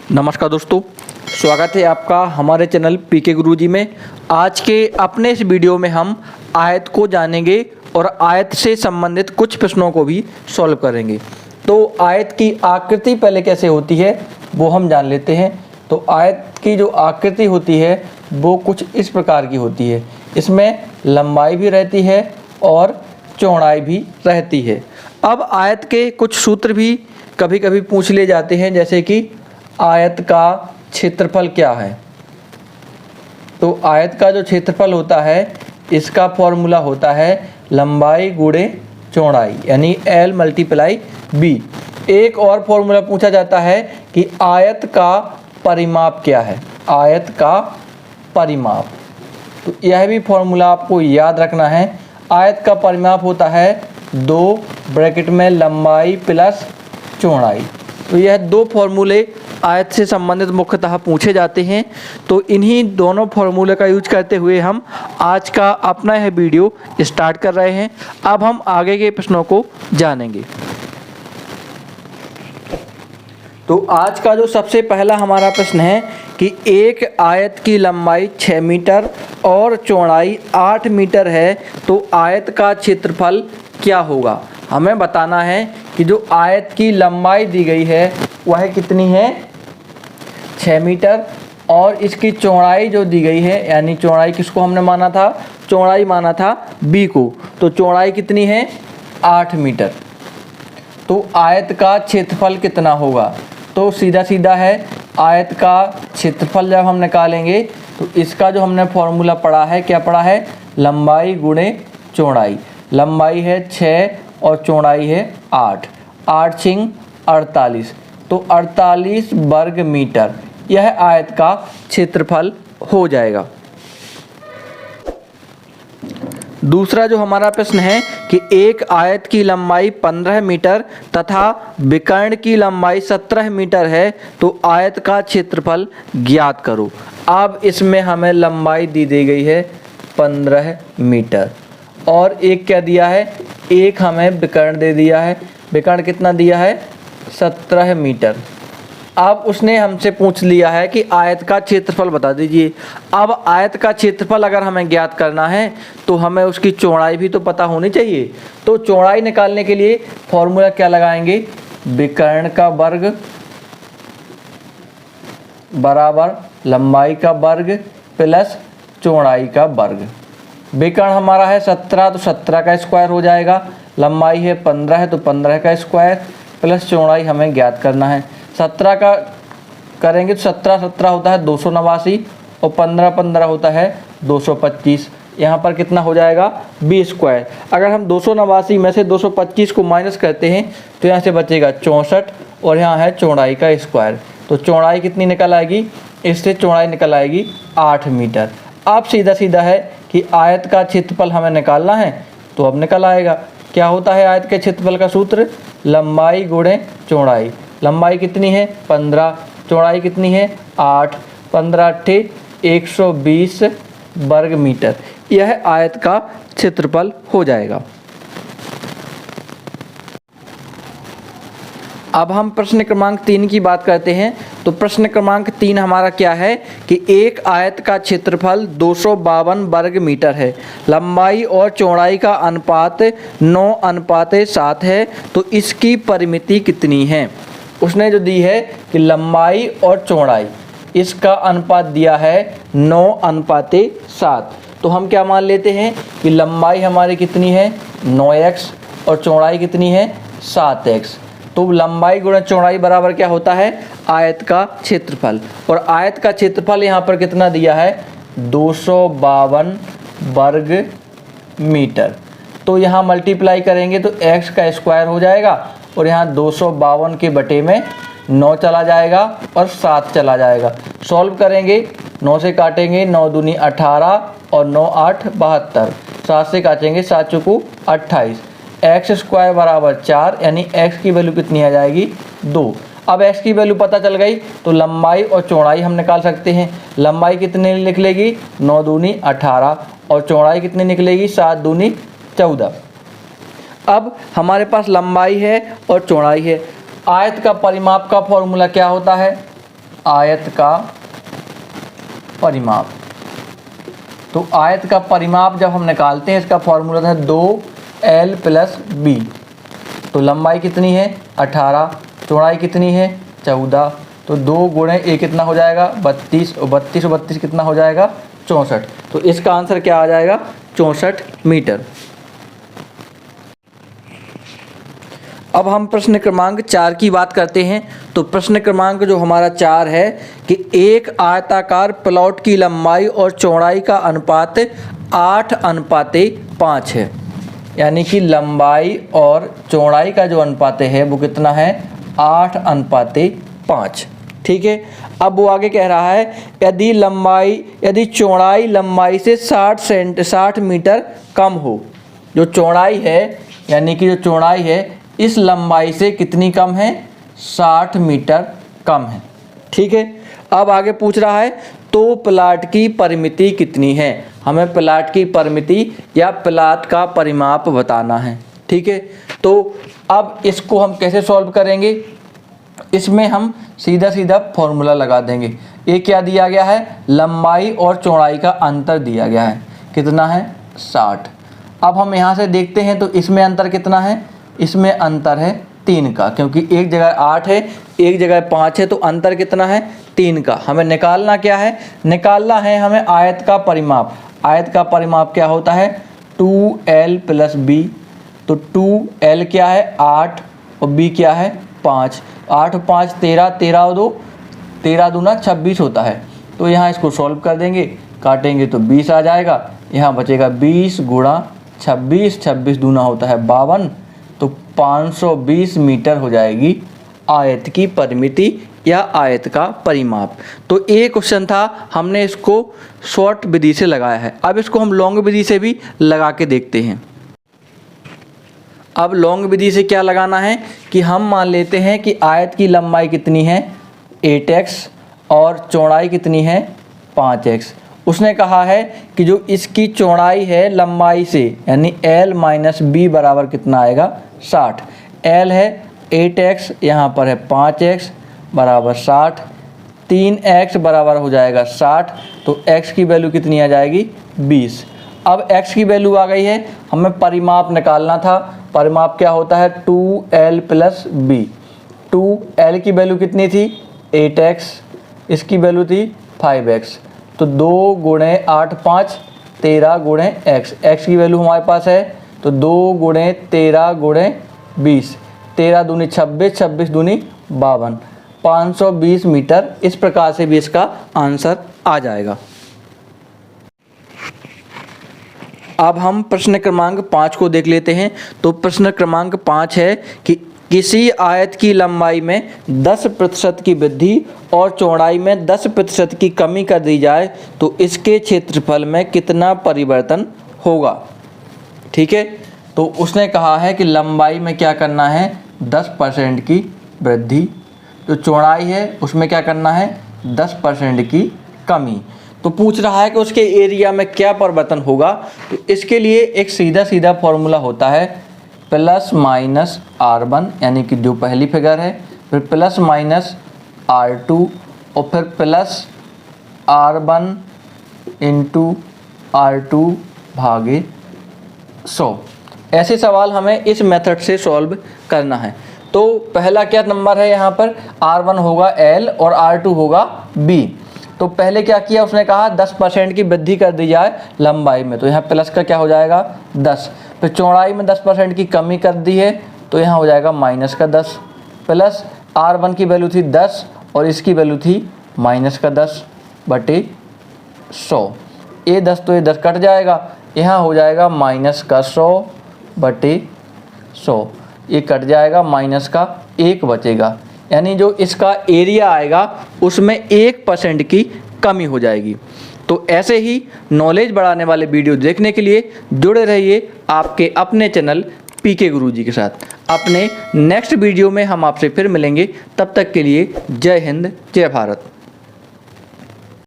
नमस्कार दोस्तों, स्वागत है आपका हमारे चैनल पीके गुरुजी में। आज के अपने इस वीडियो में हम आयत को जानेंगे और आयत से संबंधित कुछ प्रश्नों को भी सॉल्व करेंगे। तो आयत की आकृति पहले कैसे होती है वो हम जान लेते हैं। तो आयत की जो आकृति होती है वो कुछ इस प्रकार की होती है। इसमें लंबाई भी रहती है और चौड़ाई भी रहती है। अब आयत के कुछ सूत्र भी कभी कभी पूछ लिए जाते हैं, जैसे कि आयत का क्षेत्रफल क्या है। तो आयत का जो क्षेत्रफल होता है इसका फॉर्मूला होता है लंबाई गुणे चौड़ाई, यानी L × B। एक और फॉर्मूला पूछा जाता है कि आयत का परिमाप क्या है, आयत का परिमाप। तो यह भी फॉर्मूला आपको याद रखना है। आयत का परिमाप होता है 2 ब्रैकेट में लंबाई प्लस चौड़ाई। तो यह दो फॉर्मूले आयत से संबंधित मुख्यतः पूछे जाते हैं। तो इन्हीं दोनों फॉर्मूले का यूज करते हुए हम आज का अपना यह वीडियो स्टार्ट कर रहे हैं। अब हम आगे के प्रश्नों को जानेंगे। तो आज का जो सबसे पहला हमारा प्रश्न है कि एक आयत की लंबाई 6 मीटर और चौड़ाई 8 मीटर है, तो आयत का क्षेत्रफल क्या होगा। हमें बताना है कि जो आयत की लंबाई दी गई है वह कितनी है, 6 मीटर, और इसकी चौड़ाई जो दी गई है, यानी चौड़ाई किसको हमने माना था, चौड़ाई माना था B को। तो चौड़ाई कितनी है, 8 मीटर। तो आयत का क्षेत्रफल कितना होगा। तो सीधा सीधा है, आयत का क्षेत्रफल जब हम निकालेंगे तो इसका जो हमने फॉर्मूला पढ़ा है, क्या पढ़ा है, लंबाई गुणे चौड़ाई। लंबाई है 6 और चौड़ाई है 8, 8 × 48, तो 48 वर्ग मीटर यह आयत का क्षेत्रफल हो जाएगा। दूसरा जो हमारा प्रश्न है कि एक आयत की लंबाई 15 मीटर तथा विकर्ण की लंबाई 17 मीटर है, तो आयत का क्षेत्रफल ज्ञात करो। अब इसमें हमें लंबाई दी गई है 15 मीटर और एक क्या दिया है, एक हमें विकर्ण दे दिया है। विकर्ण कितना दिया है, 17 मीटर। अब उसने हमसे पूछ लिया है कि आयत का क्षेत्रफल बता दीजिए। अब आयत का क्षेत्रफल अगर हमें ज्ञात करना है तो हमें उसकी चौड़ाई भी तो पता होनी चाहिए। तो चौड़ाई निकालने के लिए फॉर्मूला क्या लगाएंगे, विकर्ण का वर्ग बराबर लंबाई का वर्ग प्लस चौड़ाई का वर्ग। विकर्ण हमारा है 17, तो 17 का स्क्वायर हो जाएगा। लंबाई है 15 है, तो 15 का स्क्वायर प्लस चौड़ाई हमें ज्ञात करना है। 17 का करेंगे तो 17 17 होता है 289 और 15 15 होता है 225। यहाँ पर कितना हो जाएगा, B स्क्वायर। अगर हम 289 में से 225 को माइनस करते हैं तो यहाँ से बचेगा 64 और यहाँ है चौड़ाई का स्क्वायर। तो चौड़ाई कितनी निकल आएगी, इससे चौड़ाई निकल आएगी 8 मीटर। अब सीधा सीधा है कि आयत का क्षेत्रफल हमें निकालना है, तो अब निकल आएगा। क्या होता है आयत के क्षेत्रफल का सूत्र, लंबाई गुणे चौड़ाई। लंबाई कितनी है 15, चौड़ाई कितनी है 8, 15 × 120 वर्ग मीटर, यह आयत का क्षेत्रफल हो जाएगा। अब हम प्रश्न क्रमांक 3 की बात करते हैं। तो प्रश्न क्रमांक 3 हमारा क्या है कि एक आयत का क्षेत्रफल 252 वर्ग मीटर है, लंबाई और चौड़ाई का अनुपात 9:7 है, तो इसकी परिमिति कितनी है। उसने जो दी है कि लंबाई और चौड़ाई, इसका अनुपात दिया है 9:7। तो हम क्या मान लेते हैं कि लंबाई हमारी कितनी है 9x और चौड़ाई कितनी है 7x। तो लंबाई गुणा चौड़ाई बराबर क्या होता है, आयत का क्षेत्रफल। और आयत का क्षेत्रफल यहाँ पर कितना दिया है, 252 वर्ग मीटर। तो यहाँ मल्टीप्लाई करेंगे तो x का स्क्वायर हो जाएगा और यहाँ 252 के बटे में 9 चला जाएगा और 7 चला जाएगा। सॉल्व करेंगे, 9 से काटेंगे 9 दूनी 18 और 9 8 72, 7 से काटेंगे 7 चौको 28। एक्स स्क्वायर बराबर 4, यानी x की वैल्यू कितनी आ जाएगी 2। अब x की वैल्यू पता चल गई तो लंबाई और चौड़ाई हम निकाल सकते हैं। लंबाई कितनी निकलेगी 9 दूनी 18 और चौड़ाई कितनी निकलेगी 7 दूनी 14। अब हमारे पास लंबाई है और चौड़ाई है। आयत का परिमाप का फॉर्मूला क्या होता है, आयत का परिमाप। तो आयत का परिमाप जब हम निकालते हैं, इसका फॉर्मूला था 2l + b। तो लंबाई कितनी है 18, चौड़ाई कितनी है 14, तो 2 × a कितना हो जाएगा 32, और 32 और 32 कितना हो जाएगा 64। तो इसका आंसर क्या आ जाएगा 64 मीटर। अब हम प्रश्न क्रमांक 4 की बात करते हैं। तो प्रश्न क्रमांक जो हमारा 4 है कि एक आयताकार प्लॉट की लंबाई और चौड़ाई का अनुपात 8:5 है। यानी कि लंबाई और चौड़ाई का जो अनुपात है वो कितना है 8:5। ठीक है। अब वो आगे कह रहा है यदि चौड़ाई लंबाई से 60 मीटर कम हो। जो चौड़ाई है, यानी कि जो चौड़ाई है इस लंबाई से कितनी कम है 60 मीटर कम है। ठीक है। अब आगे पूछ रहा है तो प्लाट की परिमिति कितनी है। हमें प्लाट की परिमिति या प्लाट का परिमाप बताना है। ठीक है। तो अब इसको हम कैसे सॉल्व करेंगे, इसमें हम सीधा फॉर्मूला लगा देंगे। ये क्या दिया गया है, लंबाई और चौड़ाई का अंतर दिया गया है, कितना है 60। अब हम यहाँ से देखते हैं तो इसमें अंतर कितना है, इसमें अंतर है 3 का, क्योंकि एक जगह 8 है एक जगह 5 है, तो अंतर कितना है 3 का। हमें निकालना क्या है, निकालना है हमें आयत का परिमाप। आयत का परिमाप क्या होता है 2l + b। तो 2l क्या है 8 और b क्या है 5। 8 और 5 13, 13 और 2 13 दूना 26 होता है। तो यहाँ इसको सॉल्व कर देंगे, काटेंगे तो 20 आ जाएगा। यहाँ बचेगा 20 × 26, 26 दूना होता है 52, तो 520 मीटर हो जाएगी आयत की परिमिति या आयत का परिमाप। तो ये क्वेश्चन था, हमने इसको शॉर्ट विधि से लगाया है। अब इसको हम लॉन्ग विधि से भी लगा के देखते हैं। अब लॉन्ग विधि से क्या लगाना है कि हम मान लेते हैं कि आयत की लंबाई कितनी है 8x और चौड़ाई कितनी है 5x। उसने कहा है कि जो इसकी चौड़ाई है लंबाई से, यानी l - b बराबर कितना आएगा 60। l है 8x, यहाँ पर है 5x बराबर 60, 3x बराबर हो जाएगा 60, तो x की वैल्यू कितनी आ जाएगी 20। अब x की वैल्यू आ गई है, हमें परिमाप निकालना था। परिमाप क्या होता है 2l + b। 2l की वैल्यू कितनी थी 8x, इसकी वैल्यू थी 5x, तो 2 × 8 5 13 × x। x की वैल्यू हमारे पास है, तो 2 × 13 × 20, 13 दूनी 26, 26 दूनी 52, 520 मीटर। इस प्रकार से भी इसका आंसर आ जाएगा। अब हम प्रश्न क्रमांक 5 को देख लेते हैं। तो प्रश्न क्रमांक 5 है कि किसी आयत की लंबाई में 10% की वृद्धि और चौड़ाई में 10% की कमी कर दी जाए तो इसके क्षेत्रफल में कितना परिवर्तन होगा। ठीक है। तो उसने कहा है कि लंबाई में क्या करना है 10% की वृद्धि, जो चौड़ाई है उसमें क्या करना है 10% की कमी। तो पूछ रहा है कि उसके एरिया में क्या परिवर्तन होगा। तो इसके लिए एक सीधा फॉर्मूला होता है ±r1, यानी कि जो पहली फिगर है, फिर ±r2 और फिर +r1 × r2 भागे 100। ऐसे सवाल हमें इस मेथड से सॉल्व करना है। तो पहला क्या नंबर है, यहाँ पर r1 होगा l और r2 होगा b। तो पहले क्या किया, उसने कहा 10% की वृद्धि कर दी जाए लंबाई में, तो यहाँ प्लस का क्या हो जाएगा 10। फिर चौड़ाई में 10% की कमी कर दी है, तो यहाँ हो जाएगा माइनस का 10, प्लस r1 की वैल्यू थी 10 और इसकी वैल्यू थी माइनस का 10 बटे 100। ये 10 तो ये 10 कट जाएगा, यहाँ हो जाएगा माइनस का 100 बटे 100, ये कट जाएगा, माइनस का 1 बचेगा, यानी जो इसका एरिया आएगा उसमें 1% की कमी हो जाएगी। तो ऐसे ही नॉलेज बढ़ाने वाले वीडियो देखने के लिए जुड़े रहिए आपके अपने चैनल पीके गुरुजी के साथ। अपने नेक्स्ट वीडियो में हम आपसे फिर मिलेंगे, तब तक के लिए जय हिंद जय भारत।